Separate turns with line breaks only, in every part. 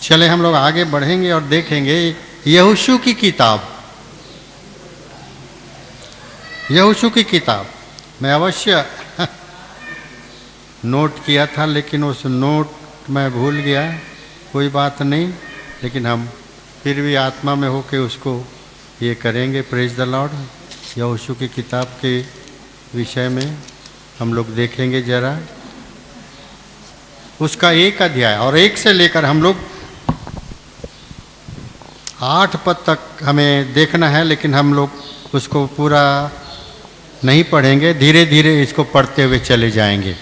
चले हम लोग आगे बढ़ेंगे और देखेंगे यहोशू की किताब। यहोशू की किताब मैं अवश्य नोट किया था, लेकिन उस नोट मैं भूल गया। कोई बात नहीं, लेकिन हम फिर भी आत्मा में होके उसको ये करेंगे। Praise the Lord. यहोशू की किताब के विषय में हम लोग देखेंगे जरा उसका 1 अध्याय, और 1 से लेकर हम लोग 8 पद तक हमें देखना है, लेकिन हम लोग उसको पूरा नहीं पढ़ेंगे, धीरे धीरे इसको पढ़ते हुए चले जाएंगे।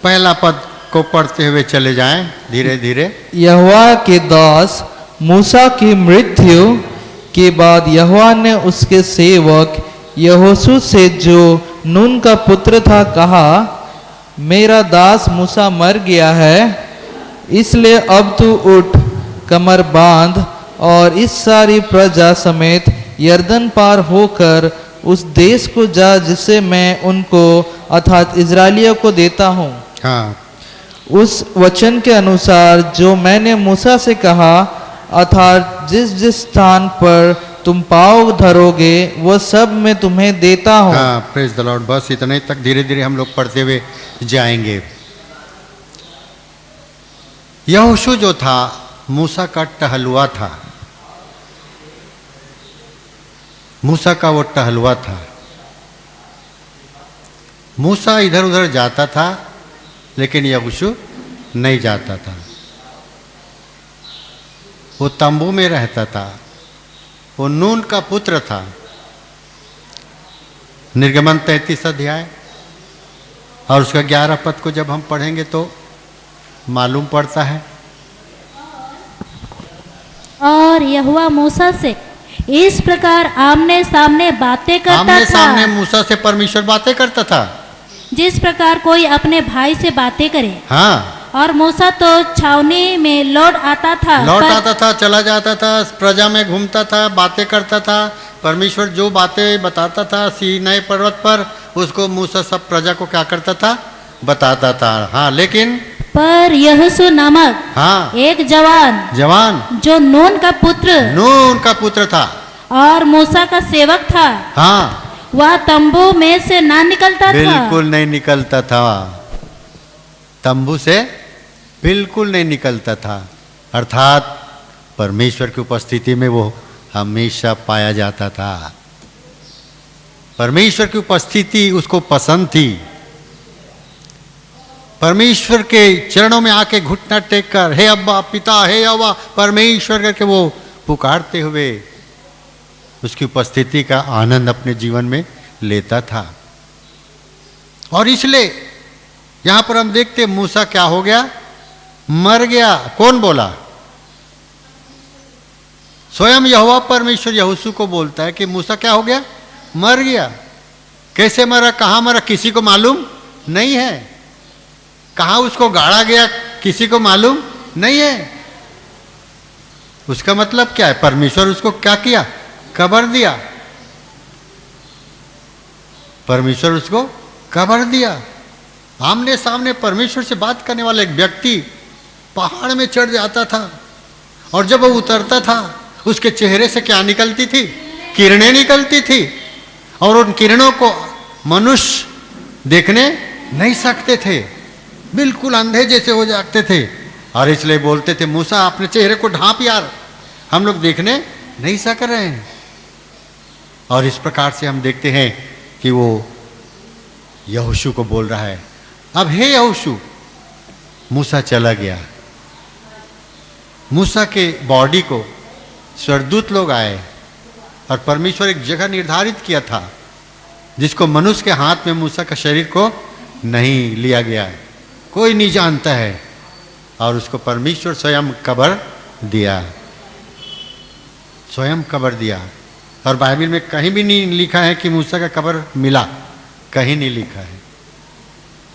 पहला पद को पढ़ते हुए चले जाएं धीरे धीरे।
यहोवा के दास मूसा की मृत्यु के बाद यहोवा ने उसके सेवक यहोशू से, जो नून का पुत्र था, कहा, मेरा दास मूसा मर गया है, इसलिए अब तू उठ, कमर बांध और इस सारी प्रजा समेत यरदन पार होकर उस देश को जा जिसे मैं उनको अर्थात इजराइलियों को देता हूँ।
हाँ,
उस वचन के अनुसार जो मैंने मूसा से कहा, अर्थात जिस जिस स्थान पर तुम पाँव धरोगे वह सब मैं तुम्हें देता हूँ।
हाँ, प्रेज द लॉर्ड। बस इतने तक धीरे धीरे हम लोग पढ़ते हुए जाएंगे। यहोशू जो था मूसा का टहलुआ था। मूसा का वो टहलुआ था। मूसा इधर उधर जाता था, लेकिन यहोशू नहीं जाता था। वो तंबू में रहता था। वो नून का पुत्र था। निर्गमन 33 अध्याय और उसका 11 पद को जब हम पढ़ेंगे तो मालूम पड़ता है।
और यहोवा मूसा से इस प्रकार आमने सामने बातें करता
आमने
था,
सामने मूसा से परमेश्वर बातें करता था,
जिस प्रकार कोई अपने भाई से बातें करे।
हाँ,
और मूसा तो छावनी में लौट आता था,
आता था, चला जाता था, प्रजा में घूमता था, बातें करता था। परमेश्वर जो बातें बताता था सीनै पर्वत पर, उसको मूसा सब प्रजा को क्या करता था, बताता था। हाँ, लेकिन
पर यहोशू नामक
हाँ,
एक जवान जो नून का पुत्र
था
और मूसा का सेवक था,
हाँ,
वह तंबू में से ना निकलता था।
बिल्कुल नहीं निकलता था। तंबू से बिल्कुल नहीं निकलता था। अर्थात परमेश्वर की उपस्थिति में वो हमेशा पाया जाता था। परमेश्वर की उपस्थिति उसको पसंद थी। परमेश्वर के चरणों में आके घुटना टेक कर हे अब्बा पिता, हे अब्बा परमेश्वर करके वो पुकारते हुए उसकी उपस्थिति का आनंद अपने जीवन में लेता था। और इसलिए यहां पर हम देखते मूसा क्या हो गया, मर गया। कौन बोला? स्वयं यहोवा परमेश्वर यहोशू को बोलता है कि मूसा क्या हो गया, मर गया। कैसे मरा, कहां मरा, किसी को मालूम नहीं है। कहां उसको गाड़ा गया, किसी को मालूम नहीं है। उसका मतलब क्या है, परमेश्वर उसको क्या किया, कब्र दिया। परमेश्वर उसको कब्र दिया। आमने सामने परमेश्वर से बात करने वाला एक व्यक्ति पहाड़ में चढ़ जाता था, और जब वो उतरता था उसके चेहरे से क्या निकलती थी, किरणें निकलती थी, और उन किरणों को मनुष्य देखने नहीं सकते थे, बिल्कुल अंधे जैसे हो जाते थे। और इसलिए बोलते थे मूसा अपने चेहरे को ढांप यार, हम लोग देखने नहीं सक रहे हैं। और इस प्रकार से हम देखते हैं कि वो यहोशू को बोल रहा है, अब हे यहोशू। मूसा चला गया। मूसा के बॉडी को स्वर्गदूत लोग आए, और परमेश्वर एक जगह निर्धारित किया था जिसको मनुष्य के हाथ में मूसा का शरीर को नहीं लिया गया है, कोई नहीं जानता है। और उसको परमेश्वर स्वयं कब्र दिया, स्वयं कब्र दिया। और बाइबल में कहीं भी नहीं लिखा है कि मूसा का कब्र मिला, कहीं नहीं लिखा है।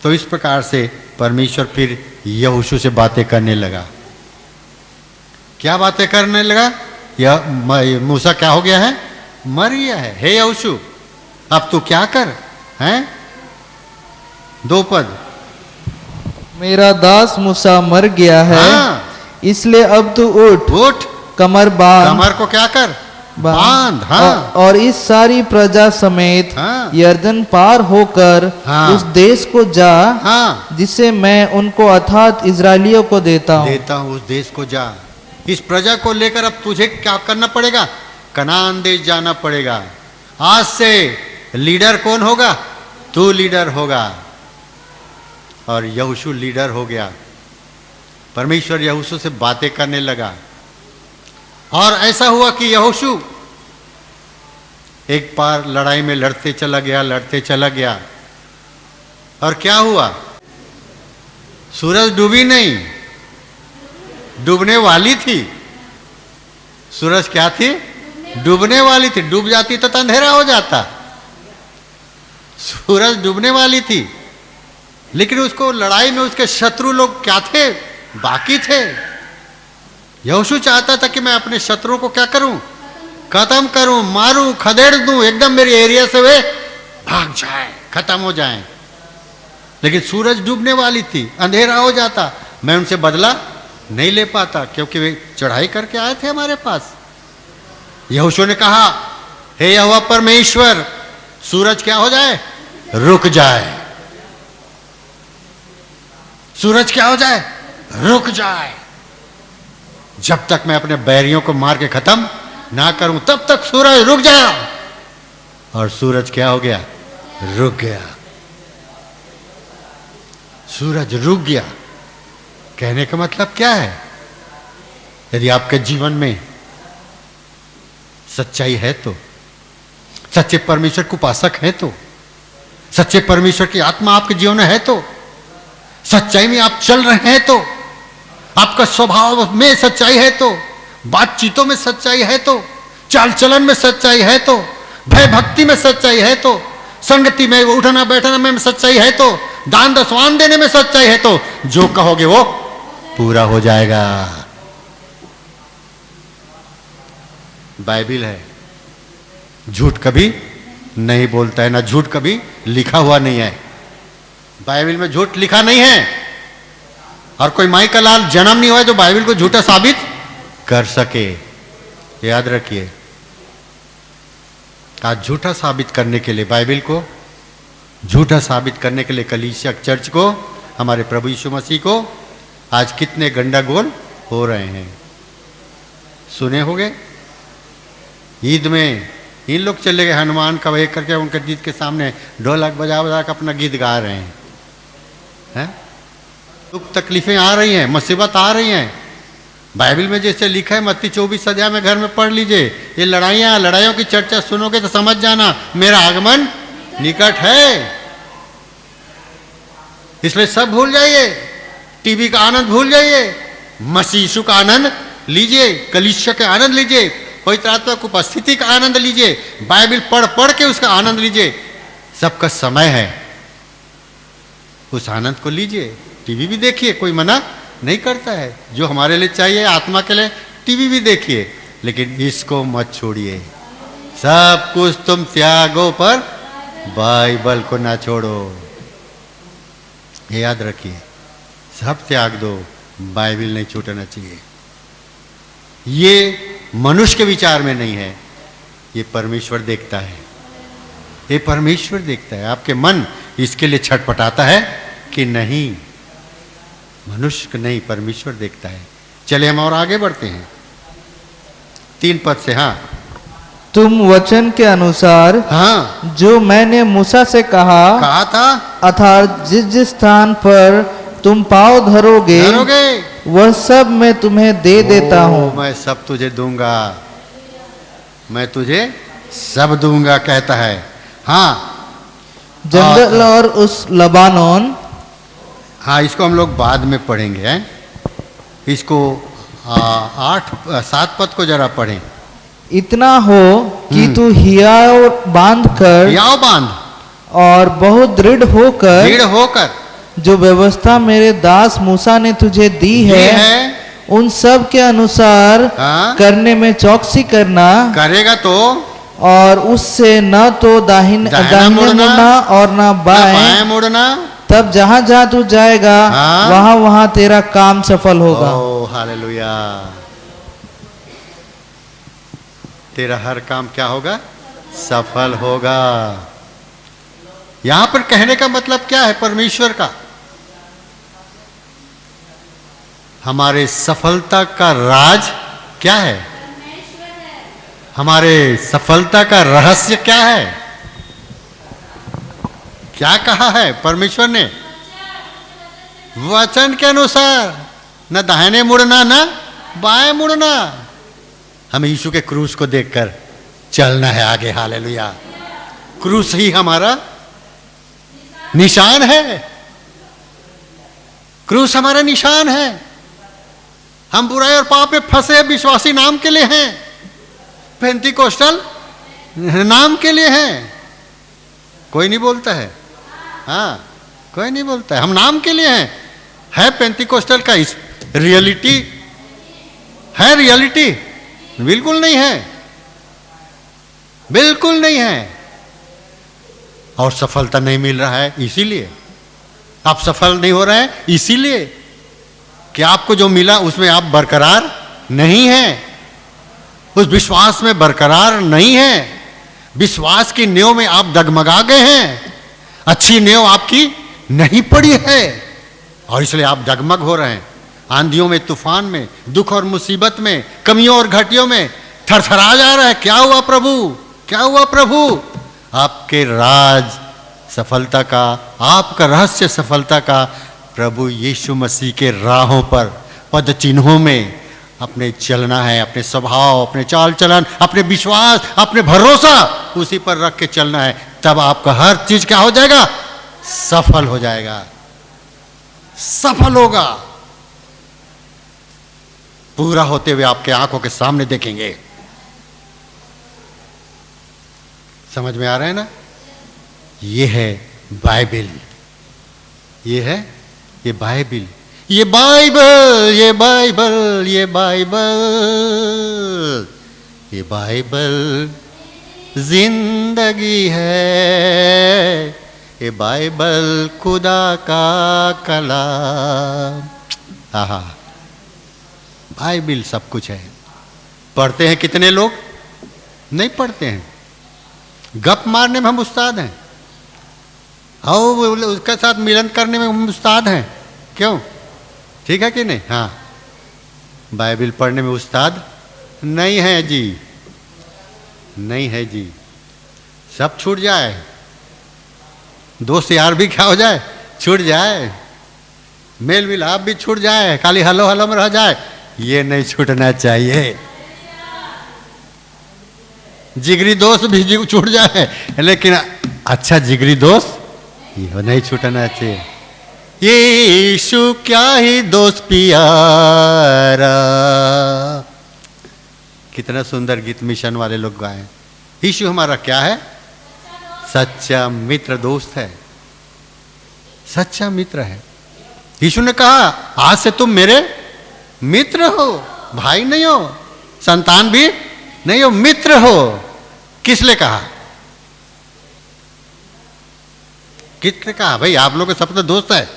तो इस प्रकार से परमेश्वर फिर यहोशू से बातें करने लगा। क्या बातें करने लगा, यह मूसा क्या हो गया है, मर गया है। हे यहोशू, अब तू क्या कर, हैं? 2 पद,
मेरा दास मूसा मर गया है,
हाँ।
इसलिए अब तू उठ,
उठ,
कमर बांध,
कमर को क्या कर, बांध। हाँ,
और इस सारी प्रजा समेत
हाँ।
यर्दन पार होकर
हाँ।
उस देश को जा,
हाँ,
जिसे मैं उनको अर्थात इजरायलियों को देता हूँ।
देता हूँ, उस देश को जा। इस प्रजा को लेकर अब तुझे क्या करना पड़ेगा, कनान देश जाना पड़ेगा। आज से लीडर कौन होगा, तू लीडर होगा। और यहोशू लीडर हो गया। परमेश्वर यहोशू से बातें करने लगा और ऐसा हुआ कि यहोशू एक बार लड़ाई में लड़ते चला गया और क्या हुआ, सूरज डूबी नहीं, डूबने वाली थी। सूरज क्या थी, डूबने वाली थी। डूब जाती तो अंधेरा हो जाता। सूरज डूबने वाली थी, लेकिन उसको लड़ाई में उसके शत्रु लोग क्या थे, बाकी थे। यहोशू चाहता था कि मैं अपने शत्रुओं को क्या करूं, खत्म करूं, मारूं, खदेड़ दूं, एकदम मेरे एरिया से वे भाग जाए, खत्म हो जाएं। लेकिन सूरज डूबने वाली थी, अंधेरा हो जाता, मैं उनसे बदला नहीं ले पाता, क्योंकि वे चढ़ाई करके आए थे हमारे पास। यहोशू ने कहा, हे यहोवा परमेश्वर, सूरज क्या हो जाए, रुक जाए। सूरज क्या हो जाए, रुक जाए। जब तक मैं अपने बैरियों को मार के खत्म ना करूं, तब तक सूरज रुक जाए। और सूरज क्या हो गया, रुक गया। सूरज रुक गया। कहने का मतलब क्या है, यदि आपके जीवन में सच्चाई है तो, सच्चे परमेश्वर के उपासक है तो, सच्चे परमेश्वर की आत्मा आपके जीवन में है तो, सच्चाई में आप चल रहे हैं तो, आपका स्वभाव में सच्चाई है तो, बातचीतों में सच्चाई है तो, चाल चलन में सच्चाई है तो, भय भक्ति में सच्चाई है तो, संगति में उठना बैठना में सच्चाई है तो, दान दसवान देने में सच्चाई है तो, जो कहोगे वो पूरा हो जाएगा। बाइबिल है, झूठ कभी नहीं बोलता है, ना झूठ कभी लिखा हुआ नहीं है। बाइबिल में झूठ लिखा नहीं है। और कोई माई का लाल जन्म नहीं हुआ जो बाइबिल को झूठा साबित कर सके। याद रखिए, आज झूठा साबित करने के लिए, बाइबिल को झूठा साबित करने के लिए कलीसिया चर्च को, हमारे प्रभु यीशु मसीह को आज कितने गंडागोल हो रहे हैं। सुने होंगे, ईद में इन लोग चले गए हनुमान का वही करके, उनके गीत के सामने ढोलक बजा बजा कर अपना गीत गा रहे हैं। दुख तकलीफें आ रही हैं, मुसीबत आ रही हैं। बाइबिल में जैसे लिखा है, मत्ती 24 अध्याय में घर में पढ़ लीजिए, ये लड़ाइयों की चर्चा सुनोगे तो समझ जाना मेरा आगमन निकट है। इसलिए सब भूल जाइए, टीवी का आनंद भूल जाइए, मसीह यीशु का आनंद लीजिए, कलीसिया का आनंद लीजिए, पवित्र आत्मा की उपस्थिति का आनंद लीजिए, बाइबिल पढ़ पढ़ के उसका आनंद लीजिए। सबका समय है, उस आनंद को लीजिए। टीवी भी देखिए, कोई मना नहीं करता है। जो हमारे लिए चाहिए आत्मा के लिए, टीवी भी देखिए, लेकिन इसको मत छोड़िए। सब कुछ तुम त्यागो, पर बाइबल को ना छोड़ो। ये याद रखिए, सब त्याग दो, बाइबिल नहीं छूटना चाहिए। ये मनुष्य के विचार में नहीं है, ये परमेश्वर देखता है। ये परमेश्वर देखता है आपके मन इसके लिए छटपटाता है कि नहीं। मनुष्य को नहीं, परमेश्वर देखता है। चले हम और आगे बढ़ते हैं 3 पद से। हाँ,
तुम वचन के अनुसार
हाँ,
जो मैंने मूसा से कहा
था,
अर्थात जिस जिस स्थान पर तुम पाँव धरोगे वह सब मैं तुम्हें दे देता हूँ।
मैं सब तुझे दूंगा, मैं तुझे सब दूंगा कहता है। हाँ,
जंगल और उस लबानोन।
हाँ, इसको हम लोग बाद में पढ़ेंगे हैं। इसको 7 पद को जरा पढ़ें।
इतना हो कि तू हियाव बांध और बहुत दृढ़ होकर जो व्यवस्था मेरे दास मूसा ने तुझे दी है उन सब के अनुसार करने में चौकसी करना।
करेगा तो,
और उससे न तो दाहिने मुड़ना और न बाएं
मुड़ना,
तब जहाँ जहाँ तू जाएगा
हाँ।
वहाँ वहाँ तेरा काम सफल होगा।
ओ हालेलुया। तेरा हर काम क्या होगा? सफल होगा। यहां पर कहने का मतलब क्या है परमेश्वर का? हमारे सफलता का राज क्या है? हमारे सफलता का रहस्य क्या है? क्या कहा है परमेश्वर ने? वचन के अनुसार, न दाहिने मुड़ना न बाएं मुड़ना। हमें यीशु के क्रूस को देखकर चलना है आगे। हालेलुया। क्रूस ही हमारा निशान है। क्रूस हमारा निशान है। हम बुराई और पाप में फंसे विश्वासी नाम के लिए हैं, पेंटिकोस्टल नाम के लिए हैं। कोई नहीं बोलता है, हाँ कोई नहीं बोलता है, हम नाम के लिए हैं। है पेंटिकोस्टल का इस रियलिटी है? रियलिटी बिल्कुल नहीं है, बिल्कुल नहीं है। और सफलता नहीं मिल रहा है इसीलिए आप सफल नहीं हो रहे हैं, इसीलिए कि आपको जो मिला उसमें आप बरकरार नहीं हैं, उस विश्वास में बरकरार नहीं है। विश्वास की नींव में आप डगमगा गए हैं, अच्छी नींव आपकी नहीं पड़ी है और इसलिए आप डगमग हो रहे हैं। आंधियों में, तूफान में, दुख और मुसीबत में, कमियों और घटियों में थरथरा जा रहा है। क्या हुआ प्रभु? क्या हुआ प्रभु? आपके राज सफलता का, आपका रहस्य सफलता का प्रभु यीशु मसीह के राहों पर, पद चिन्हों में अपने चलना है। अपने स्वभाव, अपने चाल चलन, अपने विश्वास, अपने भरोसा उसी पर रख के चलना है। तब आपका हर चीज क्या हो जाएगा? सफल हो जाएगा, सफल होगा। पूरा होते हुए आपके आंखों के सामने देखेंगे। समझ में आ रहा है ना? ये है बाइबल, ये है ये बाइबल, ये बाइबल, ये बाइबल, ये बाइबल, ये बाइबल जिंदगी है। ये बाइबल खुदा का कलाम। आहा, बाइबल सब कुछ है। पढ़ते हैं कितने लोग? नहीं पढ़ते हैं। गप मारने में हम उस्ताद हैं, और उसके साथ मिलन करने में हम उस्ताद हैं। क्यों? ठीक है कि नहीं? हाँ, बाइबल पढ़ने में उस्ताद नहीं है जी, नहीं है जी। सब छूट जाए, दोस्त यार भी क्या हो जाए? छूट जाए, मेल मिलाप भी छूट जाए, खाली हलो हलो में रह जाए, ये नहीं छूटना चाहिए। जिगरी दोस्त भी छूट जाए, लेकिन अच्छा जिगरी दोस्त ये नहीं छूटना चाहिए। यीशु क्या ही दोस्त प्यारा। कितना सुंदर गीत मिशन वाले लोग गाए। यीशु हमारा क्या है? सच्चा मित्र, दोस्त है, सच्चा मित्र है। यीशु ने कहा आज से तुम मेरे मित्र हो, भाई नहीं हो, संतान भी नहीं हो, मित्र हो। किसने कहा? किसने कहा? भाई आप लोग सब तो दोस्त है,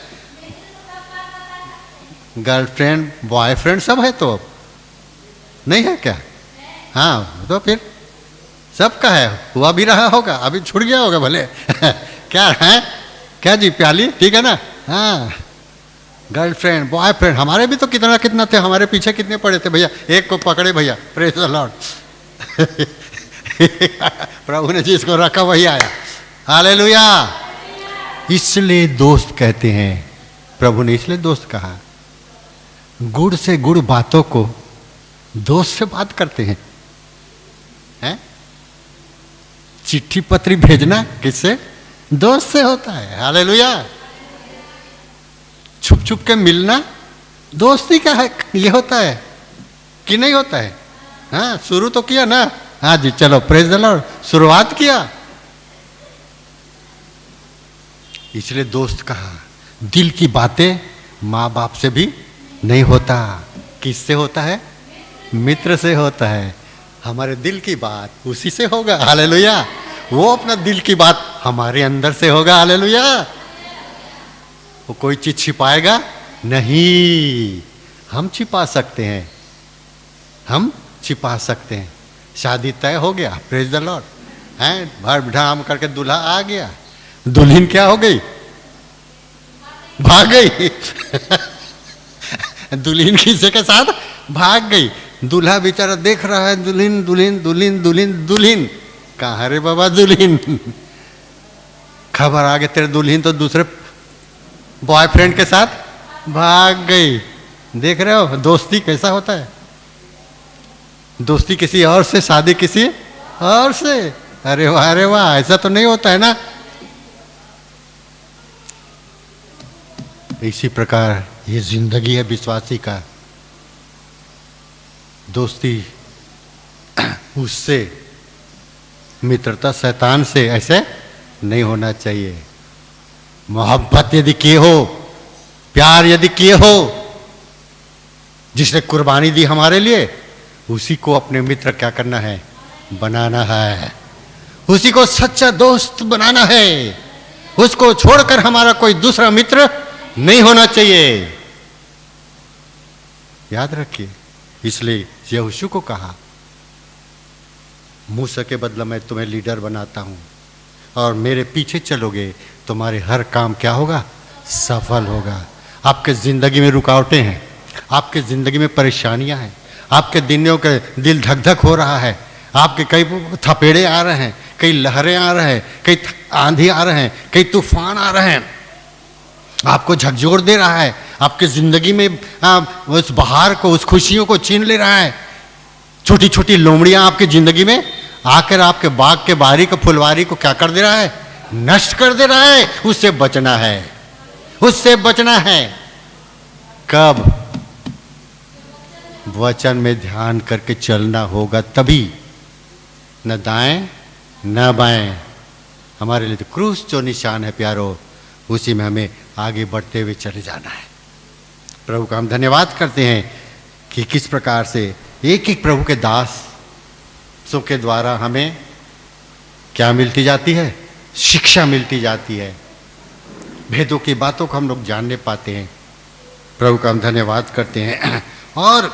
गर्लफ्रेंड बॉयफ्रेंड सब है, तो नहीं है क्या? हाँ, तो फिर सबका है, हुआ भी रहा होगा, अभी छूट गया होगा भले। क्या है? क्या जी प्याली, ठीक है ना? हाँ, गर्लफ्रेंड बॉयफ्रेंड हमारे भी तो कितना कितना थे, हमारे पीछे कितने पड़े थे भैया। एक को पकड़े भैया, प्रेज द लॉर्ड। प्रभु ने जिसको रखा वही आया। हालेलुया। इसलिए दोस्त कहते हैं, प्रभु ने इसलिए दोस्त कहा। गुड़ से गुड़ बातों को दोस्त से बात करते हैं, हैं? चिट्ठी पत्री भेजना किससे? दोस्त से होता है। हालेलुया। छुप छुप के मिलना दोस्ती का है, ये होता है कि नहीं होता है? हाँ, शुरू तो किया ना। हाँ जी, चलो प्रेज द लॉर्ड, शुरुआत किया। इसलिए दोस्त कहा। दिल की बातें माँ बाप से भी नहीं होता, किससे होता है? मित्र से होता है। हमारे दिल की बात उसी से होगा। हालेलुया। वो अपना दिल की बात हमारे अंदर से होगा। हालेलुया। वो कोई चीज छिपाएगा नहीं। हम छिपा सकते हैं, हम छिपा सकते हैं। शादी तय हो गया, प्रेज द लॉर्ड, हैं भर ढाम करके दूल्हा आ गया, दुल्हन क्या हो गई, भाग गई दुल्हन किसी के साथ भाग गई। दूल्हा बेचारा देख रहा है, दुल्हन दुल्हन दुल्हन दुल्हन दुल्हन, कहाँ रे बाबा दुल्हन। खबर आ गई तेरे दुल्हन तो दूसरे बॉयफ्रेंड के साथ भाग गई। देख रहे हो दोस्ती कैसा होता है, दोस्ती किसी और से, शादी किसी और से। अरे वाह, ऐसा तो नहीं होता है ना। इसी प्रकार ये जिंदगी है विश्वासी का। दोस्ती उससे, मित्रता शैतान से ऐसे नहीं होना चाहिए। मोहब्बत यदि किए हो, प्यार यदि किए हो, जिसने कुर्बानी दी हमारे लिए, उसी को अपने मित्र क्या करना है, बनाना है। उसी को सच्चा दोस्त बनाना है। उसको छोड़कर हमारा कोई दूसरा मित्र नहीं होना चाहिए, याद रखिए। इसलिए यहोशू को कहा, मूसा के बदला मैं तुम्हें लीडर बनाता हूं और मेरे पीछे चलोगे, तुम्हारे हर काम क्या होगा, सफल होगा। आपके जिंदगी में रुकावटें हैं, आपके जिंदगी में परेशानियां हैं, आपके दिनों के दिल धक धक हो रहा है, आपके कई थपेड़े आ रहे हैं, कई लहरें आ रहे हैं, कई आंधी आ रहे हैं, कई तूफान आ रहे हैं, आपको झकझोर दे रहा है, आपके जिंदगी में उस बहार को, उस खुशियों को छीन ले रहा है। छोटी छोटी लोमड़ियां आपकी जिंदगी में आकर आपके बाग के बारी को, फुलवारी को क्या कर दे रहा है, नष्ट कर दे रहा है। उससे बचना है, उससे बचना है। कब? वचन में ध्यान करके चलना होगा, तभी। न दाएं न बाएं, हमारे लिए तो क्रूस जो निशान है प्यारो, उसी में हमें आगे बढ़ते हुए चले जाना है। प्रभु का हम धन्यवाद करते हैं कि किस प्रकार से एक एक प्रभु के दास सो के द्वारा हमें क्या मिलती जाती है, शिक्षा मिलती जाती है, भेदों की बातों को हम लोग जानने पाते हैं। प्रभु का हम धन्यवाद करते हैं। और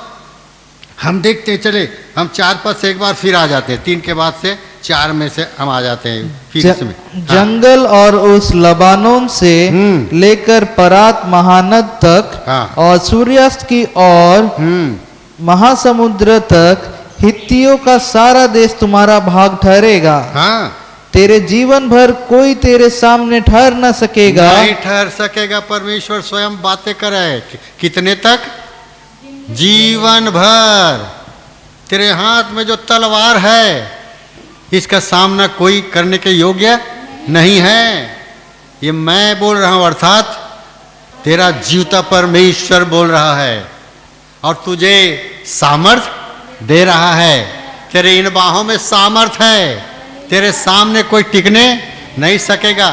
हम देखते हैं, चले हम 4 पद से एक बार फिर आ जाते हैं, 3 के बाद से 4 में से हम आ जाते हैं फिर इसमें।
जंगल और उस लबानोन से लेकर परात महानद तक,
हाँ।
और सूर्यास्त की ओर महासमुद्र तक हित्तियों का सारा देश तुम्हारा भाग ठहरेगा।
हाँ,
तेरे जीवन भर कोई तेरे सामने ठहर न सकेगा।
नहीं ठहर सकेगा। परमेश्वर स्वयं बातें करे। कितने तक? जीवन भर। तेरे हाथ में जो तलवार है, इसका सामना कोई करने के योग्य नहीं है। ये मैं बोल रहा हूं, अर्थात तेरा जीवता परमेश्वर बोल रहा है, और तुझे सामर्थ दे रहा है। तेरे इन बाहों में सामर्थ है, तेरे सामने कोई टिकने नहीं सकेगा।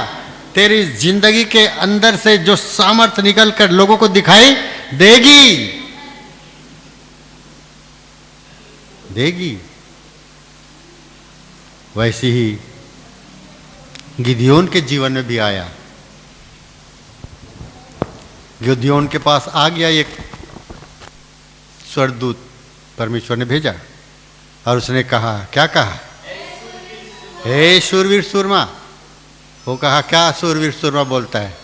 तेरी जिंदगी के अंदर से जो सामर्थ निकल कर लोगों को दिखाई देगी, देगी। वैसे ही गिदियोन के जीवन में भी आया। गिदियोन के पास आ गया एक स्वर्गदूत, परमेश्वर ने भेजा, और उसने कहा, क्या कहा? हे शूरवीर सूरमा। वो कहा, क्या शूरवीर सूरमा बोलता है?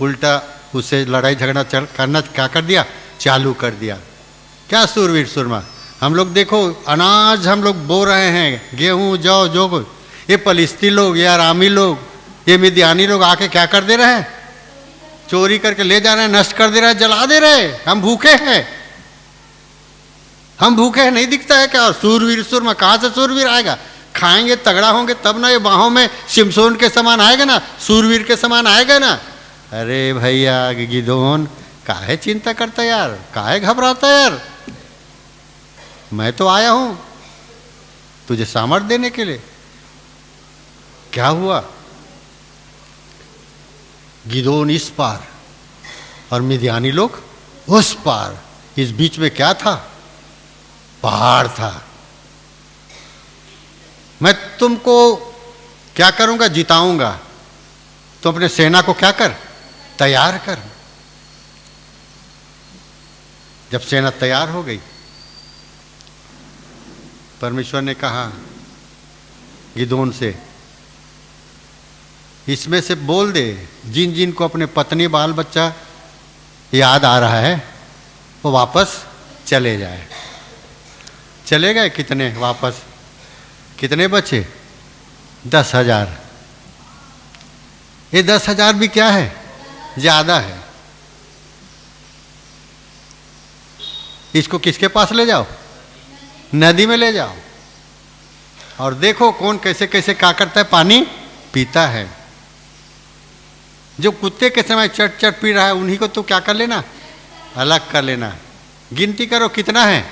उल्टा उससे लड़ाई झगड़ा करना क्या कर दिया, चालू कर दिया। क्या शूरवीर सूरमा? हम लोग देखो, अनाज हम लोग बो रहे हैं, गेहूं जौ जो, ये फलिस्ती लोग, ये अरामी लोग, ये मिद्यानी लोग आके क्या कर दे रहे हैं, चोरी करके ले जा रहे हैं, नष्ट कर दे रहे हैं, जला दे रहे हैं। हम भूखे हैं, हम भूखे हैं, नहीं दिखता है क्या? और सूरवीर सूरमा, कहाँ से सूरवीर आएगा? खाएंगे, तगड़ा होंगे तब ना, ये बाहों में शिमशोन के समान आएगा ना, सूरवीर के समान आएगा ना। अरे भैया गिदोन, काहे चिंता करता यार, काहे घबराता यार? मैं तो आया हूं तुझे सामर्थ्य देने के लिए। क्या हुआ? गिदोन इस पार और मिद्यानी लोग उस पार। इस बीच में क्या था? पहाड़ था। मैं तुमको क्या करूंगा? जिताऊंगा। तुम अपने सेना को क्या कर, तैयार कर। जब सेना तैयार हो गई, परमेश्वर ने कहा गिदोन से, इसमें से बोल दे जिन जिन को अपने पत्नी बाल बच्चा याद आ रहा है वो वापस चले जाए। चले गए कितने वापस? कितने बचे? 10,000। ये 10,000 भी क्या है? ज्यादा है। इसको किसके पास ले जाओ? नदी में ले जाओ और देखो कौन कैसे कैसे क्या करता है, पानी पीता है। जो कुत्ते के समय चट चट पी रहा है उन्हीं को तो क्या कर लेना, अलग कर लेना। गिनती करो कितना है?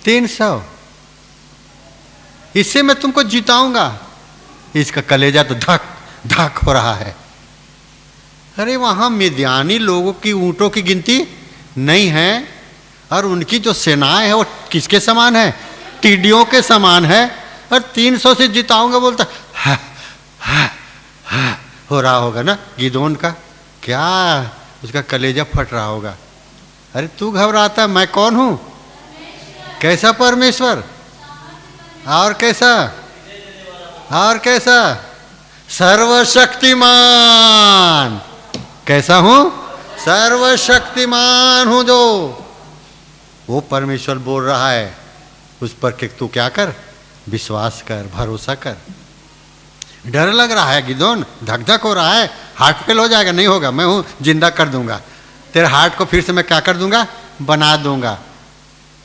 300। इससे मैं तुमको जिताऊंगा। इसका कलेजा तो धक धक हो रहा है। अरे वहां मिद्यानी लोगों की ऊंटों की गिनती नहीं है और उनकी जो सेनाएं है वो किसके समान है? टिड्डियों के समान है। और 300 से जिताऊंगा बोलता हो रहा होगा ना गिदोन का, क्या उसका कलेजा फट रहा होगा। अरे तू घबराता, मैं कौन हूं? कैसा परमेश्वर? और कैसा? और कैसा? सर्वशक्तिमान। कैसा हूं? सर्वशक्तिमान हूं। जो वो परमेश्वर बोल रहा है उस पर कि तू क्या कर, विश्वास कर, भरोसा कर। डर लग रहा है गिदोन, धक धक हो रहा है, हार्ट फेल हो जाएगा। नहीं होगा, मैं हूं, जिंदा कर दूंगा तेरे हार्ट को, फिर से मैं क्या कर दूंगा, बना दूंगा।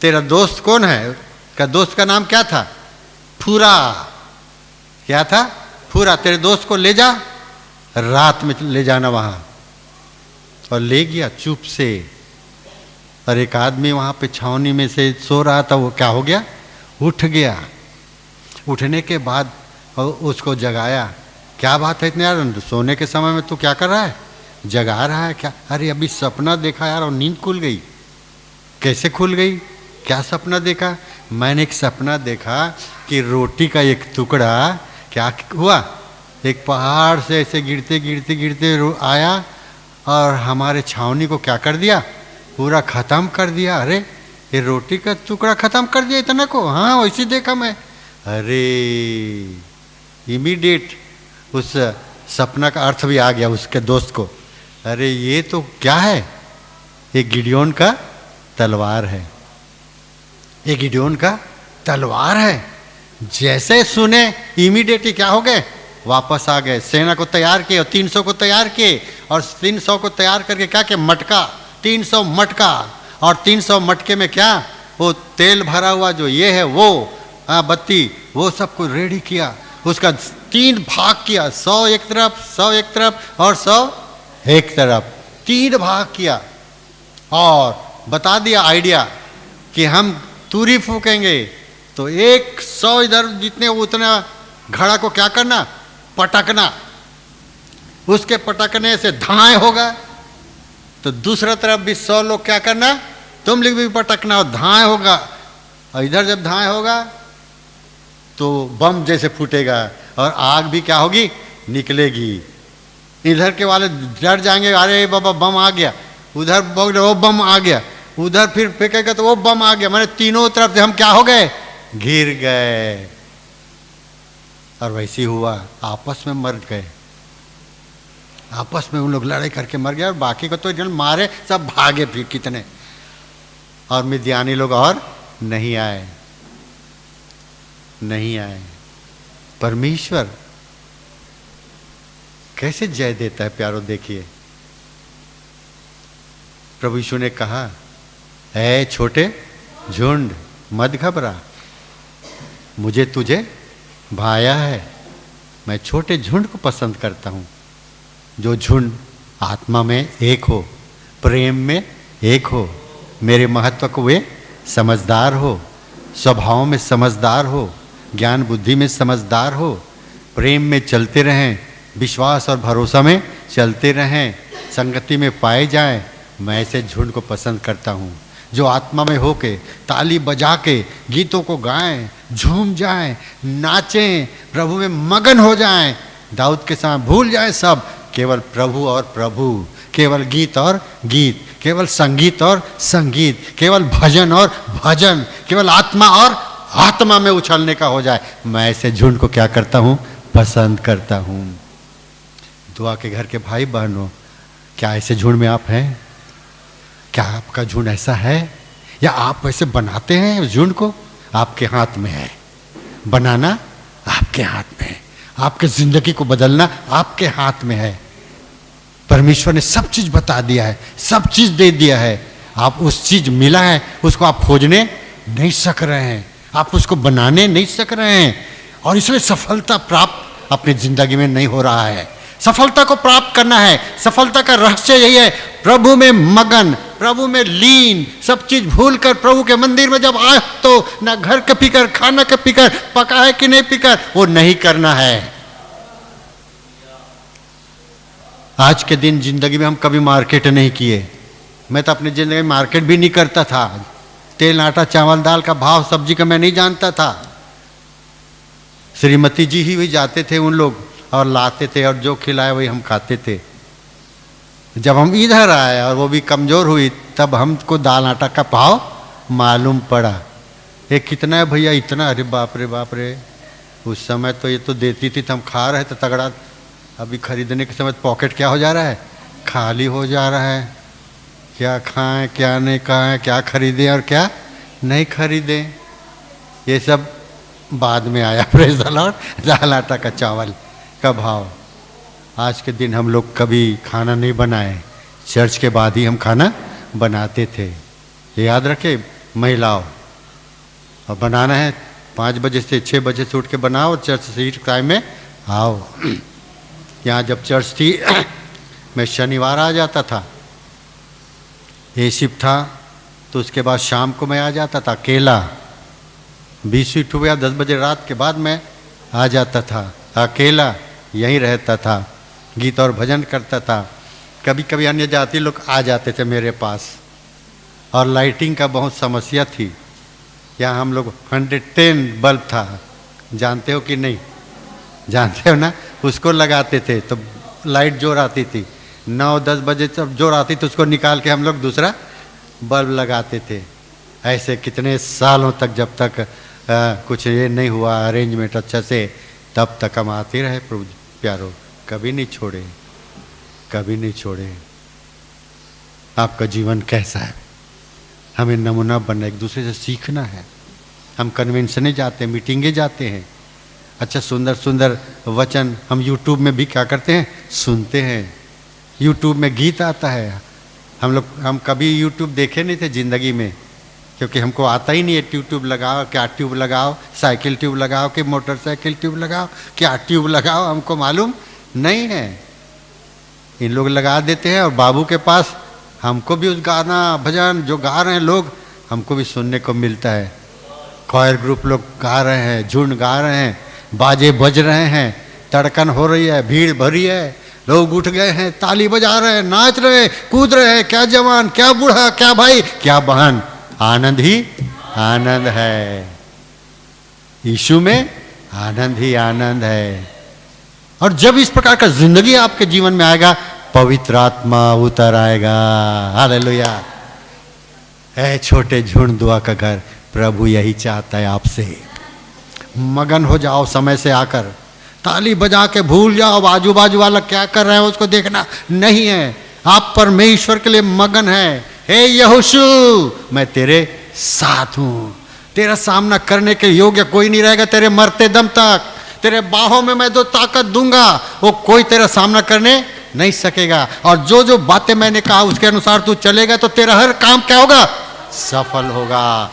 तेरा दोस्त कौन है? का दोस्त का नाम क्या था? फूरा। क्या था? फूरा। तेरे दोस्त को ले जा, रात में ले जाना वहां। और ले गया चुप से। और एक आदमी वहां पे छावनी में से सो रहा था, वो क्या हो गया, उठ गया। उठने के बाद उसको जगाया। क्या बात है इतने यार, सोने के समय में तू क्या कर रहा है, जगा रहा है क्या? अरे अभी सपना देखा यार और नींद खुल गई। कैसे खुल गई? क्या सपना देखा? मैंने एक सपना देखा कि रोटी का एक टुकड़ा क्या हुआ, एक पहाड़ से ऐसे गिरते गिरते गिरते आया और हमारे छावनी को क्या कर दिया, पूरा ख़त्म कर दिया। अरे ये रोटी का टुकड़ा ख़त्म कर दिया इतना को? हाँ वैसे देखा मैं। अरे इमीडिएट उस सपना का अर्थ भी आ गया उसके दोस्त को। अरे ये तो क्या है, ये गिडियोन का तलवार है। ये गिडियोन का तलवार है। जैसे सुने इमीडिएटली क्या हो गए, वापस आ गए। सेना को तैयार किए और 300 को तैयार किए। और 300 को तैयार करके क्या किया, मटका, 300 मटका। और 300 मटके में क्या, वो तेल भरा हुआ जो ये है वो बत्ती, वो सबको रेडी किया। उसका 3 भाग किया, 100 एक तरफ, 100 एक तरफ और 100 एक तरफ। 3 भाग किया और बता दिया आइडिया कि हम तूरी फूकेंगे तो 100 इधर जितने उतना घड़ा को क्या करना, पटकना। उसके पटकने से धाए होगा तो दूसरा तरफ भी 100 लोग क्या करना, तुम लोग भी पटकना और धाए होगा। और इधर जब धाए होगा तो बम जैसे फूटेगा और आग भी क्या होगी, निकलेगी। इधर के वाले डर जाएंगे, अरे बाबा बम आ गया। उधर बोल वो बम आ गया, उधर फिर फेंकेगा तो वो बम आ गया। मैंने तीनों तरफ से हम क्या हो गए, गिर गए। और वैसे ही हुआ, आपस में मर गए। आपस में उन लोग लड़ाई करके मर गए और बाकी को तो जन मारे, सब भागे फिर कितने। और मिद्यानी लोग और नहीं आए, नहीं आए। परमेश्वर कैसे जय देता है प्यारो, देखिए। प्रभु यीशु ने कहा, ऐ छोटे झुंड मत घबरा, मुझे तुझे भाया है। मैं छोटे झुंड को पसंद करता हूं, जो झुंड आत्मा में एक हो, प्रेम में एक हो, मेरे महत्व को वे समझदार हो, स्वभाव में समझदार हो, ज्ञान बुद्धि में समझदार हो, प्रेम में चलते रहें, विश्वास और भरोसा में चलते रहें, संगति में पाए जाएं। मैं ऐसे झुंड को पसंद करता हूँ जो आत्मा में होके ताली बजा के गीतों को गाएं, झूम जाएं, नाचें, प्रभु में मगन हो जाएं। दाऊद के समय भूल जाएं सब, केवल प्रभु और प्रभु, केवल गीत और गीत, केवल संगीत और संगीत, केवल भजन और भजन, केवल आत्मा और आत्मा में उछलने का हो जाए। मैं ऐसे झुंड को क्या करता हूँ, पसंद करता हूँ। दुआ के घर के भाई बहनों, क्या ऐसे झुंड में आप हैं? क्या आपका झुंड ऐसा है, या आप वैसे बनाते हैं उस झुंड को? आपके हाथ में है, बनाना आपके हाथ में है, आपके जिंदगी को बदलना आपके हाथ में है। परमेश्वर ने सब चीज बता दिया है, सब चीज दे दिया है। आप उस चीज मिला है, उसको आप खोजने नहीं सक रहे हैं, आप उसको बनाने नहीं सक रहे हैं, और इसलिए सफलता प्राप्त अपनी जिंदगी में नहीं हो रहा है। सफलता को प्राप्त करना है, सफलता का रहस्य यही है, प्रभु में मगन, प्रभु में लीन, सब चीज भूल कर प्रभु के मंदिर में जब आए तो ना घर का फिकर, खाना का फिकर, पका है कि नहीं फिकर, वो नहीं करना है। आज के दिन जिंदगी में हम कभी मार्केट नहीं किए। मैं तो अपनी जिंदगी में मार्केट भी नहीं करता था। तेल, आटा, चावल, दाल का भाव, सब्जी का मैं नहीं जानता था। श्रीमती जी ही जाते थे उन लोग और लाते थे, और जो खिलाए वही हम खाते थे। जब हम इधर आए और वो भी कमज़ोर हुई, तब हमको दाल आटा का भाव मालूम पड़ा। ये कितना है भैया? इतना? अरे बाप रे बाप रे, उस समय तो ये तो देती थी तो हम खा रहे थे तगड़ा। अभी खरीदने के समय पॉकेट क्या हो जा रहा है, खाली हो जा रहा है। क्या खाएं, क्या नहीं खाएं, क्या खरीदें और क्या नहीं खरीदें, ये सब बाद में आया। Praise the Lord. दाल आटा का चावल का भाव। आज के दिन हम लोग कभी खाना नहीं बनाए, चर्च के बाद ही हम खाना बनाते थे। ये याद रखे महिलाओं, और बनाना है 5 बजे से 6 बजे से उठ के बनाओ, और चर्च से टाइम में आओ। यहाँ जब चर्च थी मैं शनिवार आ जाता था, ये शिफ्ट था, तो उसके बाद शाम को मैं आ जाता था अकेला। 20 या 10 बजे रात के बाद मैं आ जाता था अकेला, यहीं रहता था, गीत और भजन करता था। कभी कभी अन्य जाति लोग आ जाते थे मेरे पास, और लाइटिंग का बहुत समस्या थी। यहाँ हम लोग 110 बल्ब था, जानते हो कि नहीं? जानते हो ना, उसको लगाते थे तो लाइट जोर आती थी। 9-10 बजे जब जोर आती तो उसको निकाल के हम लोग दूसरा बल्ब लगाते थे। ऐसे कितने सालों तक, जब तक कुछ ये नहीं हुआ अरेंजमेंट अच्छा से, तब तक हम आते रहे। प्रभु प्यारो, कभी नहीं छोड़े, कभी नहीं छोड़े। आपका जीवन कैसा है? हमें नमूना बनना, एक दूसरे से सीखना है। हम कन्वेंशने जाते हैं, मीटिंगे जाते हैं, अच्छा सुंदर सुंदर वचन हम यूट्यूब में भी क्या करते हैं, सुनते हैं। यूट्यूब में गीत आता है। हम कभी यूट्यूब देखे नहीं थे ज़िंदगी में, क्योंकि हमको आता ही नहीं है। ट्यूब लगाओ, क्या ट्यूब लगाओ, साइकिल ट्यूब लगाओ कि मोटरसाइकिल ट्यूब लगाओ, क्या ट्यूब लगाओ, हमको मालूम नहीं है। इन लोग लगा देते हैं, और बाबू के पास हमको भी उस गाना भजन जो गा रहे हैं लोग, हमको भी सुनने को मिलता है। कॉयर ग्रुप लोग गा रहे हैं, झुंड गा रहे हैं, बाजे बज रहे हैं, तड़कन हो रही है, भीड़ भरी है, लोग उठ गए हैं, ताली बजा रहे हैं, नाच रहे हैं, कूद रहे हैं। क्या जवान, क्या बूढ़ा, क्या भाई, क्या बहन, आनंद ही आनंद है। यीशु में आनंद ही आनंद है। और जब इस प्रकार का जिंदगी आपके जीवन में आएगा, पवित्र आत्मा उतर आएगा। हालेलुया। ऐ छोटे झुंड दुआ का घर, प्रभु यही चाहता है आपसे। मगन हो जाओ समय से आकर, ताली बजा के भूल जाओ आजू बाजू वाला क्या कर रहे हैं उसको देखना नहीं है। आप परमेश्वर के लिए मगन है। हे यहोशू, मैं तेरे साथ हूं। तेरा सामना करने के योग्य कोई नहीं रहेगा तेरे मरते दम तक। तेरे बाहों में मैं जो ताकत दूंगा, वो कोई तेरा सामना करने नहीं सकेगा। और जो जो बातें मैंने कहा उसके अनुसार तू चलेगा तो तेरा हर काम क्या होगा, सफल होगा।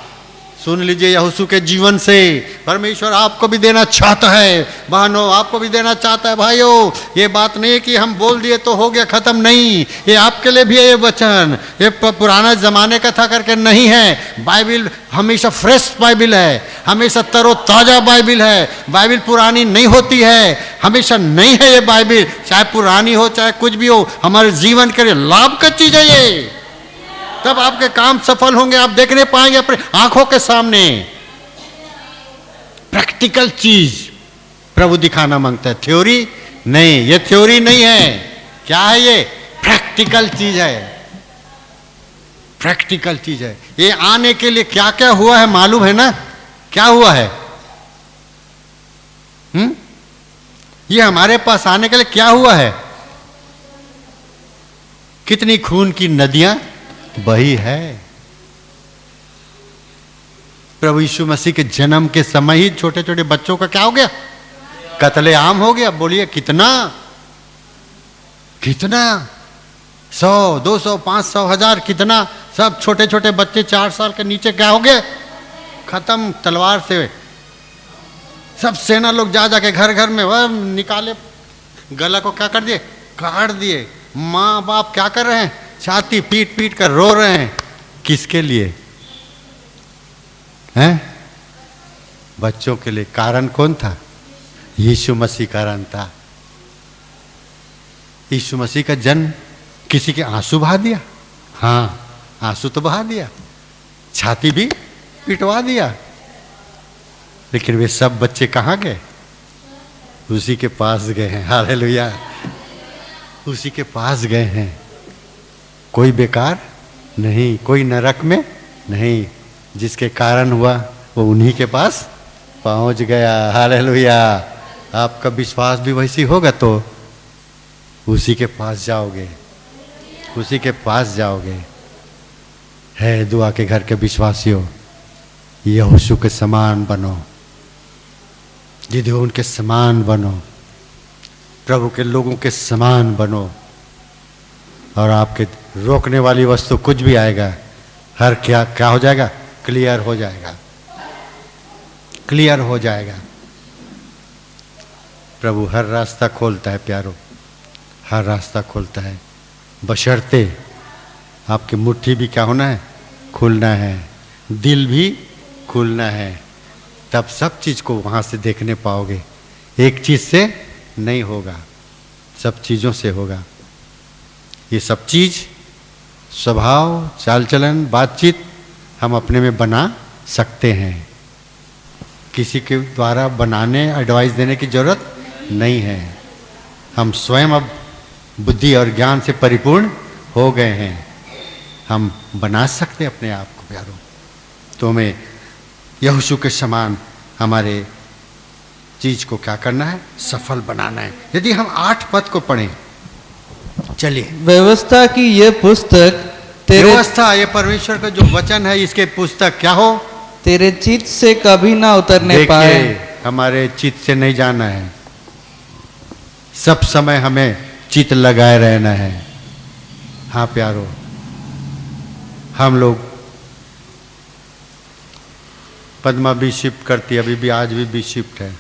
सुन लीजिए यहोशू के जीवन से, परमेश्वर आपको भी देना चाहता है। बहनों, आपको भी देना चाहता है। भाइयों, ये बात नहीं है कि हम बोल दिए तो हो गया, खत्म नहीं। ये आपके लिए भी है ये वचन। ये पुराना जमाने का था करके नहीं है। बाइबिल हमेशा फ्रेश बाइबिल है, हमेशा तरोताजा बाइबिल है। बाइबिल पुरानी नहीं होती है, हमेशा नहीं है ये बाइबिल। चाहे पुरानी हो चाहे कुछ भी हो, हमारे जीवन के लिए लाभ का चीज है ये। तब आपके काम सफल होंगे, आप देखने पाएंगे अपने आंखों के सामने। प्रैक्टिकल चीज प्रभु दिखाना मांगता है, थ्योरी नहीं। ये थ्योरी नहीं है, क्या है ये, प्रैक्टिकल चीज है। प्रैक्टिकल चीज है। ये आने के लिए क्या क्या हुआ है मालूम है ना? क्या हुआ है? ये हमारे पास आने के लिए क्या हुआ है? कितनी खून की नदियां बही है। प्रभु यीशु मसीह के जन्म के समय ही छोटे छोटे बच्चों का क्या हो गया? कत्ले आम हो गया। बोलिए कितना कितना? 100, 200, 500, 1000 कितना? सब छोटे छोटे बच्चे 4 साल के नीचे क्या हो गए? खत्म तलवार से। सब सेना लोग जा जाके घर घर में वह निकाले, गला को क्या कर दिए? काट दिए। माँ बाप क्या कर रहे हैं? छाती पीट पीट कर रो रहे हैं। किसके लिए? हैं? बच्चों के लिए। कारण कौन था? यीशु मसीह कारण था। यीशु मसीह का जन्म किसी के आंसू बहा दिया? हाँ, आंसू तो बहा दिया, छाती भी पिटवा दिया। लेकिन वे सब बच्चे कहाँ गए? उसी के पास गए हैं। हालेलुया, उसी के पास गए हैं। कोई बेकार नहीं, कोई नरक में नहीं। जिसके कारण हुआ वो उन्हीं के पास पहुंच गया। हालेलुया। आपका विश्वास भी वैसी होगा तो उसी के पास जाओगे, उसी के पास जाओगे। है दुआ के घर के विश्वासियों, यहोशू के समान बनो, गिदोन के समान बनो, प्रभु के लोगों के समान बनो, और आपके रोकने वाली वस्तु कुछ भी आएगा, हर क्या क्या हो जाएगा? क्लियर हो जाएगा, क्लियर हो जाएगा। प्रभु हर रास्ता खोलता है प्यारो, हर रास्ता खोलता है, बशर्ते आपकी मुट्ठी भी क्या होना है? खुलना है, दिल भी खुलना है। तब सब चीज़ को वहाँ से देखने पाओगे। एक चीज़ से नहीं होगा, सब चीज़ों से होगा। ये सब चीज़, स्वभाव, चाल चलन, बातचीत हम अपने में बना सकते हैं। किसी के द्वारा बनाने, एडवाइस देने की जरूरत नहीं है। हम स्वयं अब बुद्धि और ज्ञान से परिपूर्ण हो गए हैं। हम बना सकते हैं अपने आप को प्यारो। तो हमें यहोशू के समान हमारे चीज को क्या करना है? सफल बनाना है। यदि हम 8 पद को पढ़ें, चलिए।
व्यवस्था की ये पुस्तक तेरे
व्यवस्था, ये परमेश्वर का जो वचन है, इसके पुस्तक क्या हो?
तेरे चित्त से कभी ना उतरने पाए।
हमारे चित्त से नहीं जाना है, सब समय हमें चित्त लगाए रहना है। हाँ प्यारो, हम लोग पद्मा भी शिफ्ट करती है, अभी भी आज भी शिफ्ट है।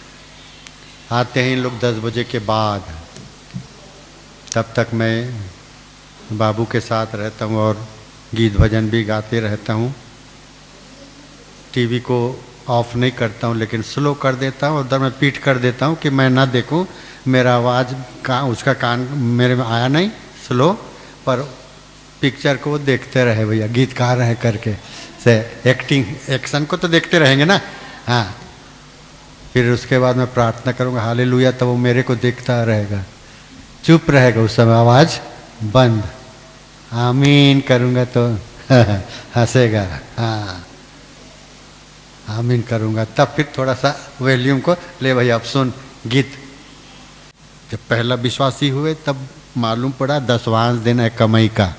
आते हैं इन लोग 10 बजे के बाद, तब तक मैं बाबू के साथ रहता हूँ और गीत भजन भी गाते रहता हूँ। टीवी को ऑफ नहीं करता हूँ, लेकिन स्लो कर देता हूँ, उधर मैं पीठ कर देता हूँ कि मैं ना देखूँ, मेरा आवाज़ का उसका कान मेरे में आया नहीं, स्लो, पर पिक्चर को देखते रहे भैया, गीतकार है करके से एक्टिंग एक्शन को तो देखते रहेंगे ना। हाँ, फिर उसके बाद मैं प्रार्थना करूँगा हालेलुया, तब वो मेरे को देखता रहेगा, चुप रहेगा, उस समय आवाज़ बंद, आमीन करूँगा तो हंसेगा। हाँ, आमीन करूँगा, तब फिर थोड़ा सा वॉल्यूम को ले भैया अब सुन गीत। जब पहला विश्वासी हुए तब मालूम पड़ा 10वां दिन है कमाई का।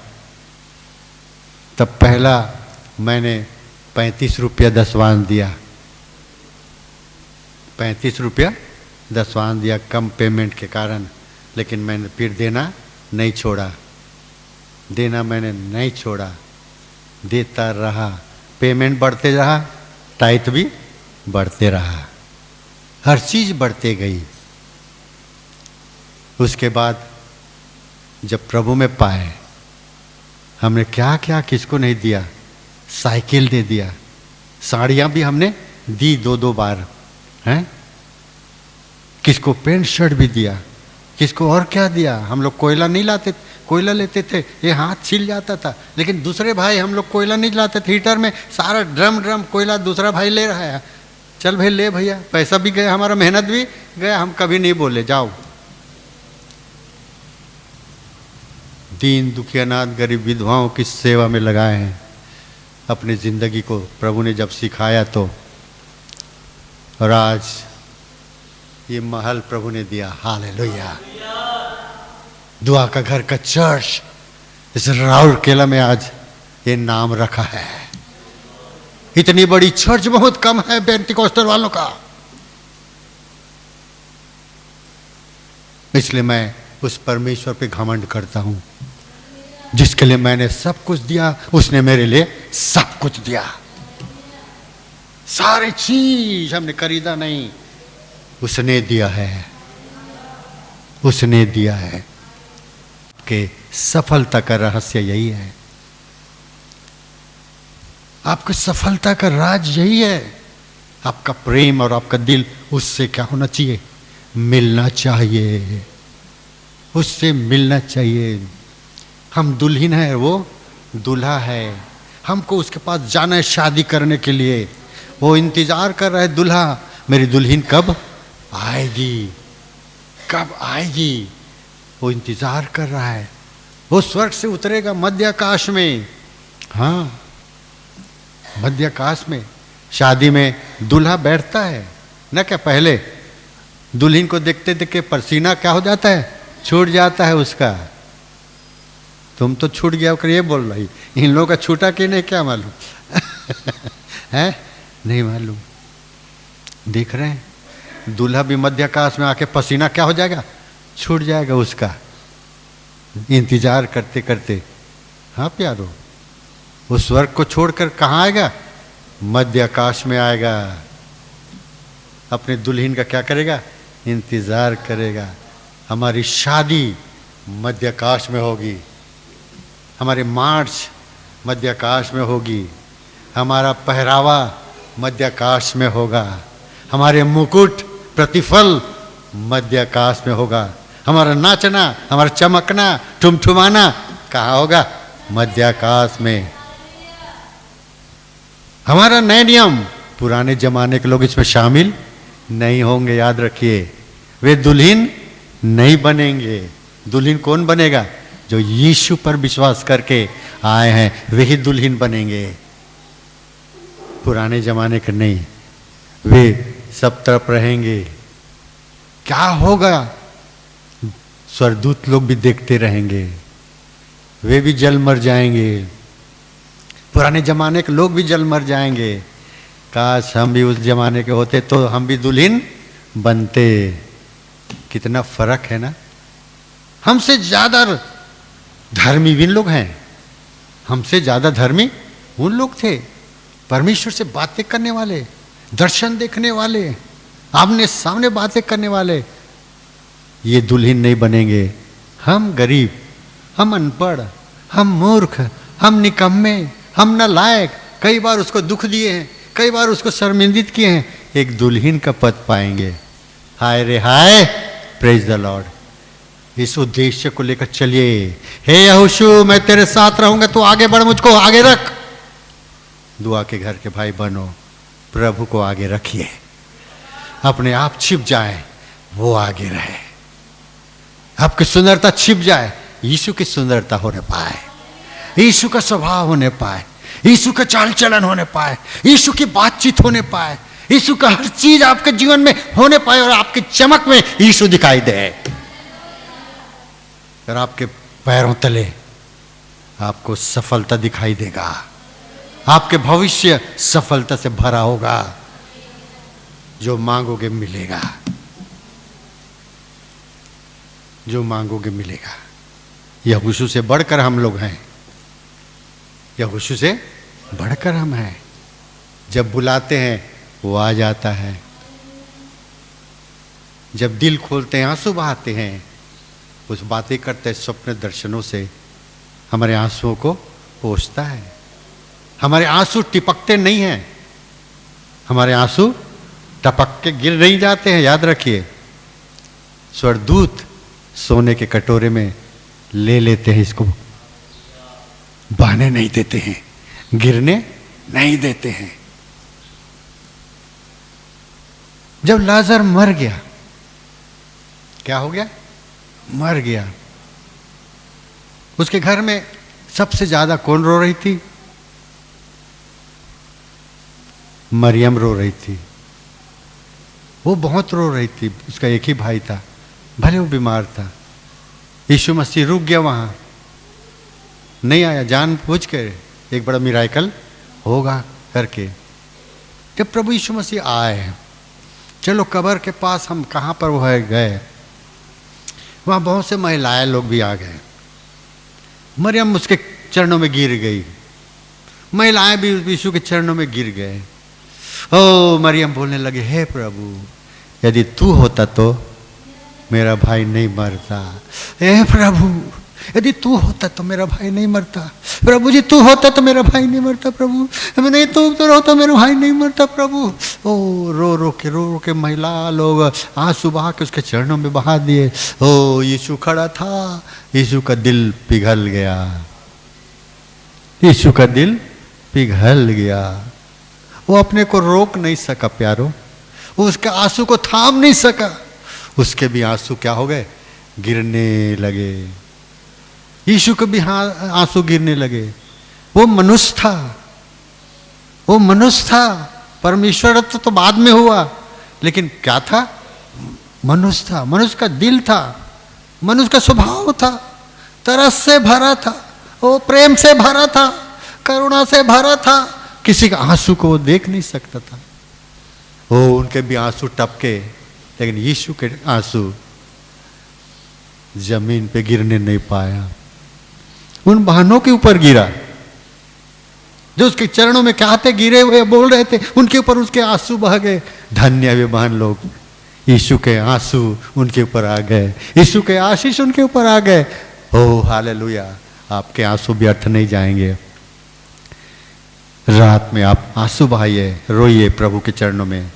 तब पहला मैंने 35 रुपया 10वां दिया, 35 रुपया 10वां दिया, कम पेमेंट के कारण। लेकिन मैंने फिर देना नहीं छोड़ा, देना मैंने नहीं छोड़ा, देता रहा, पेमेंट बढ़ते रहा, टाइट भी बढ़ते रहा, हर चीज़ बढ़ते गई। उसके बाद जब प्रभु में पाए, हमने क्या क्या किसको नहीं दिया, साइकिल दे दिया, साड़ियाँ भी हमने दी 2-2 बार, हैं, किसको पेंट शर्ट भी दिया, किसको और क्या दिया। हम लोग कोयला नहीं लाते, कोयला लेते थे, ये हाथ छिल जाता था, लेकिन दूसरे भाई हम लोग कोयला नहीं लाते थे, हीटर में सारा ड्रम कोयला दूसरा भाई ले रहा है, चल भाई ले भैया, पैसा भी गया, हमारा मेहनत भी गया, हम कभी नहीं बोले जाओ। दीन दुखिया अनाथ गरीब विधवाओं की सेवा में लगाए हैं, अपनी ज़िंदगी को प्रभु ने जब सिखाया तो, और आज ये महल प्रभु ने दिया। हालेलुया। दुआ का घर का चर्च इस राउरकेला में आज ये नाम रखा है। इतनी बड़ी चर्च बहुत कम है पेंटिकोस्टल वालों का। इसलिए मैं उस परमेश्वर पे घमंड करता हूं जिसके लिए मैंने सब कुछ दिया। उसने मेरे लिए सब कुछ दिया। सारी चीज हमने खरीदा नहीं, उसने दिया है, उसने दिया है। कि सफलता का रहस्य यही है, आपकी सफलता का राज यही है। आपका प्रेम और आपका दिल उससे क्या होना चाहिए? मिलना चाहिए, उससे मिलना चाहिए। हम दुल्हन है, वो दूल्हा है। हमको उसके पास जाना है शादी करने के लिए। वो इंतजार कर रहा है, दूल्हा मेरी दुल्हन कब आएगी, कब आएगी, वो इंतजार कर रहा है। वो स्वर्ग से उतरेगा मध्य आकाश में। हाँ, मध्य आकाश में शादी में दूल्हा बैठता है ना। क्या पहले दुल्हन को देखते देखते पसीना क्या हो जाता है? छूट जाता है उसका। तुम तो छूट गया होकर ये बोल रही, इन लोगों का छूटा कि नहीं क्या मालूम है? नहीं मालूम। देख रहे हैं, दूल्हा भी मध्य आकाश में आके पसीना क्या हो जाएगा? छूट जाएगा उसका, इंतजार करते करते। हाँ प्यारो, वो स्वर्ग को छोड़कर कहाँ आएगा? मध्य आकाश में आएगा। अपने दुल्हन का क्या करेगा? इंतजार करेगा। हमारी शादी मध्य आकाश में होगी, हमारे मार्च मध्य आकाश में होगी, हमारा पहरावा मध्य आकाश में होगा, हमारे मुकुट प्रतिफल मध्य आकाश में होगा, हमारा नाचना, हमारा चमकना, ठुमठुमाना कहाँ होगा? मध्य आकाश में। हमारा नए नियम, पुराने जमाने के लोग इसमें शामिल नहीं होंगे, याद रखिए। वे दुल्हन नहीं बनेंगे। दुल्हन कौन बनेगा? जो यीशु पर विश्वास करके आए हैं, वही दुल्हन बनेंगे। पुराने जमाने के नहीं, वे सब तरफ रहेंगे। क्या होगा? स्वर्गदूत लोग भी देखते रहेंगे, वे भी जल मर जाएंगे। पुराने जमाने के लोग भी जल मर जाएंगे। काश हम भी उस जमाने के होते तो हम भी दुल्हन बनते। कितना फर्क है ना। हमसे ज्यादा धर्मी भी लोग हैं, हमसे ज्यादा धर्मी उन लोग थे, परमेश्वर से बातें करने वाले, दर्शन देखने वाले, आमने सामने बातें करने वाले। ये दुल्हन नहीं बनेंगे। हम गरीब, हम अनपढ़, हम मूर्ख, हम निकम्मे, हम नालायक, कई बार उसको दुख दिए हैं, कई बार उसको शर्मिंदित किए हैं, एक दुल्हन का पद पाएंगे। हाय रे हाय, प्रेज द लॉर्ड। इस उद्देश्य को लेकर चलिए। हे यहोशू, मैं तेरे साथ रहूंगा, तू आगे बढ़, मुझको आगे रख। दुआ के घर के भाई बनो, प्रभु को आगे रखिए। अपने आप छिप जाए, वो आगे रहे। आपकी सुंदरता छिप जाए, यीशु की सुंदरता होने पाए, यीशु का स्वभाव होने पाए, यीशु का चाल चलन होने पाए, यीशु की बातचीत होने पाए, यीशु का हर चीज आपके जीवन में होने पाए और आपकी चमक में यीशु दिखाई दे। और आपके पैरों तले आपको सफलता दिखाई देगा। आपके भविष्य सफलता से भरा होगा। जो मांगोगे मिलेगा, जो मांगोगे मिलेगा। यहोशू से बढ़कर हम लोग हैं, यहोशू से बढ़कर हम हैं। जब बुलाते हैं वो आ जाता है, जब दिल खोलते हैं, आंसू बहाते हैं, कुछ बातें करते हैं, स्वप्न दर्शनों से हमारे आंसुओं को पोंछता है। हमारे आंसू टिपकते नहीं हैं, हमारे आंसू टपक के गिर नहीं जाते हैं। याद रखिए, स्वर्गदूत सोने के कटोरे में ले लेते हैं, इसको बहने नहीं देते हैं, गिरने नहीं देते हैं। जब लाजर मर गया, क्या हो गया? मर गया। उसके घर में सबसे ज्यादा कौन रो रही थी? मरियम रो रही थी, वो बहुत रो रही थी। उसका एक ही भाई था, भले वो बीमार था। यीशु मसीह रुक गया वहां, नहीं आया, जान पूछ के एक बड़ा मिराकल होगा करके। जब प्रभु यीशु मसीह आए, चलो कब्र के पास हम कहाँ पर वो है गए, वहाँ बहुत से महिलाएं लोग भी आ गए। मरियम उसके चरणों में गिर गई, महिलाएं भी यीशु के चरणों में गिर गए। ओ मरियम बोलने लगे, हे प्रभु, यदि तू होता तो मेरा भाई नहीं मरता। हे प्रभु, यदि तू होता तो मेरा भाई नहीं मरता। प्रभु जी, तू होता तो मेरा भाई नहीं मरता। प्रभु नहीं, तू तो होता मेरा भाई नहीं मरता। प्रभु ओ रो रो के महिला लोग आंसू बहा के उसके चरणों में बहा दिए। ओ यीशु खड़ा था, यीशु का दिल पिघल गया, यीशु का दिल पिघल गया। वो अपने को रोक नहीं सका प्यारो, वो उसके आंसू को थाम नहीं सका। उसके भी आंसू क्या हो गए, गिरने लगे। यीशु के भी आंसू गिरने लगे। वो मनुष्य था, वो मनुष्य था। परमेश्वरत्व तो बाद में हुआ, लेकिन क्या था, मनुष्य था। मनुष्य का दिल था, मनुष्य का स्वभाव था, तरस से भरा था, वो प्रेम से भरा था, करुणा से भरा था। किसी का आंसू को वो देख नहीं सकता था। वो उनके भी आंसू टपके, लेकिन यीशु के आंसू जमीन पे गिरने नहीं पाया। उन बहनों के ऊपर गिरा जो उसके चरणों में क्या थे, गिरे हुए बोल रहे थे, उनके ऊपर उसके आंसू बह गए। धन्य वे बहन लोग, यीशु के आंसू उनके ऊपर आ गए, यीशु के आशीष उनके ऊपर आ गए। ओ हालेलुया, आपके आंसू व्यर्थ नहीं जाएंगे। रात में आप आंसू बहाइए, रोइए प्रभु के चरणों में,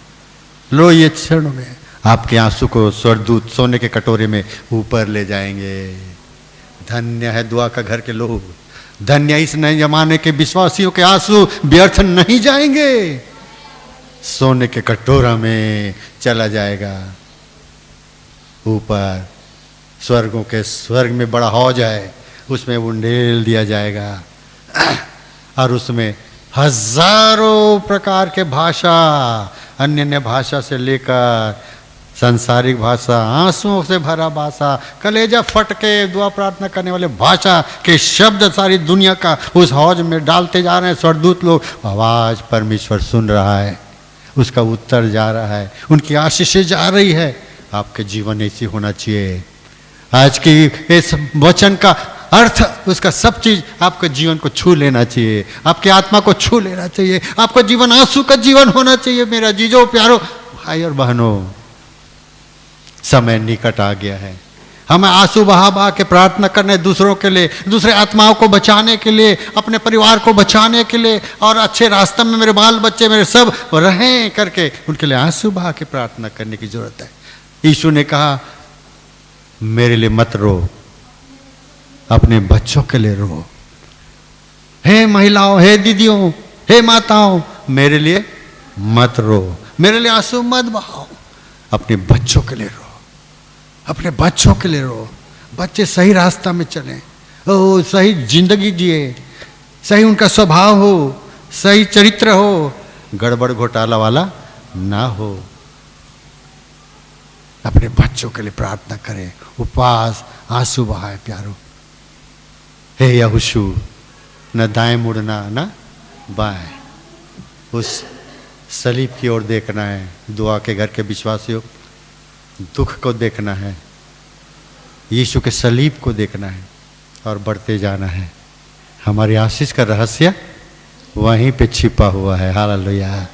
रोइए चरणों में। आपके आंसू को स्वर्गदूत सोने के कटोरे में ऊपर ले जाएंगे। धन्य है दुआ का घर के लोग, धन्य इस नए जमाने के विश्वासियों के आंसू व्यर्थ नहीं जाएंगे, सोने के कटोरा में चला जाएगा। ऊपर स्वर्गों के स्वर्ग में बड़ा हौज है, उसमें उंडेल दिया जाएगा और उसमें हजारों प्रकार के भाषा, अन्य अन्य भाषा से लेकर सांसारिक भाषा, आंसुओं से भरा भाषा, कलेजा फट के दुआ प्रार्थना करने वाले भाषा के शब्द सारी दुनिया का उस हौज में डालते जा रहे हैं। स्वर्गदूत लोग, आवाज परमेश्वर सुन रहा है, उसका उत्तर जा रहा है, उनकी आशीषें जा रही है। आपके जीवन ऐसी होना चाहिए। आज की इस वचन का अर्थ, उसका सब चीज आपके जीवन को छू लेना चाहिए, आपके आत्मा को छू लेना चाहिए। आपका जीवन आंसू का जीवन होना चाहिए। मेरा जीजो प्यारो भाई और बहनों, समय निकट आ गया है। हमें आंसू बहा बहा के प्रार्थना करने, दूसरों के लिए, दूसरे आत्माओं को बचाने के लिए, अपने परिवार को बचाने के लिए, और अच्छे रास्ते में मेरे बाल बच्चे मेरे सब रहें करके उनके लिए आंसू बहा के प्रार्थना करने की जरूरत है। यीशु ने कहा, मेरे लिए मत रो, अपने बच्चों के लिए रो। हे महिलाओं, हे दीदियों, हे माताओं, मेरे लिए मत रो, मेरे लिए आंसू मत बहाओ, अपने बच्चों के लिए रो, अपने बच्चों के लिए रो। बच्चे सही रास्ता में चलें, ओ सही जिंदगी जिए, सही उनका स्वभाव हो, सही चरित्र हो, गड़बड़ घोटाला वाला ना हो। अपने बच्चों के लिए प्रार्थना करें, उपवास, आंसू बहाए प्यारो। हे यहोशू, न दाएं मुड़ना न बाएं, उस सलीब की ओर देखना है। दुआ के घर के विश्वासियों, दुख को देखना है, यीशु के सलीब को देखना है और बढ़ते जाना है। हमारी आशीष का रहस्य वहीं पे छिपा हुआ है। हालेलुया,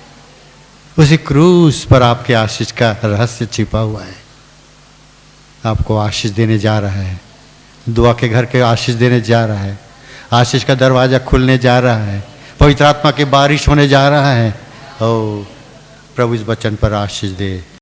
उसी क्रूस पर आपके आशीष का रहस्य छिपा हुआ है। आपको आशीष देने जा रहा है, दुआ के घर के आशीष देने जा रहा है। आशीष का दरवाजा खुलने जा रहा है, पवित्र आत्मा की बारिश होने जा रहा है। ओ प्रभु इस वचन पर आशीष दे।